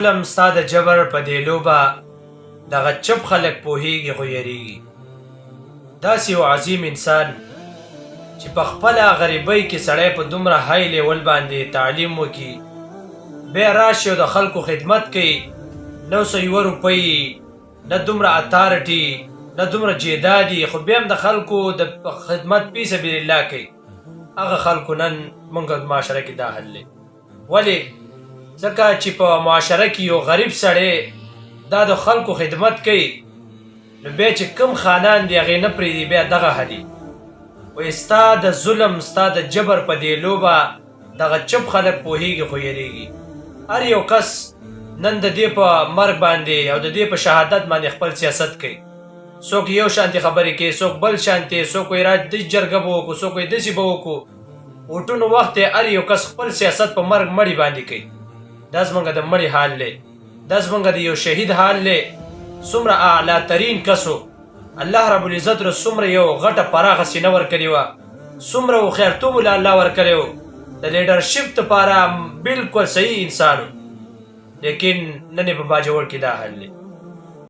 ظلم ستا د جبر په دې لوبه دغه چپ خلک پوهېږي خو یریږي. داسې یو عظیم انسان چې په خپله غریبۍ کې سړی په دومره های لیول باندې تعلیم وکړي، بیا راشي او د خلکو خدمت کوي، نه څه یوه روپۍ، نه دومره اتارټي، نه دومره جیدادي، خو بیا هم د خلکو د خدمت فی سبیل الله کوي. هغه خلکو نن موږ معاشره کې دا حل دی. ولې؟ ځکه چې په معاشره کې یو غریب سړی دا د خلکو خدمت کوي، نو بیا چې کوم خانان دی هغې نه پرېږدي، بیا دغه حلي وایي ستا د ظلم ستا د جبر په دې لوبه دغه چپ خلک پوهېږي خو یریږي. هر یو کس نن د دې په مرګ باندې او د دې په شهادت باندې خپل سیاست کوي. څوک یو شانتې خبرې کوي، څوک بل شانتې، څوک وایي داسې جرګه به وکړو، څوک وایي داسې به وکړو. ووټونو وخت یې هر یو کس خپل سیاست په مرګ مړي باندې کوي. دا زموږ د مړي حال دی، دا زموږ د یو شهید حال دی. څومره اعلی ترین کسو الله رب العزت له څومره یو غټه پراخه سینه ورکړې وه، څومره هوښیارتوب له الله ورکړی و، د لیډرشپ دپاره بلکل صحیح انسان و، لیکن نن یې په باجوړ کې دا حل دی.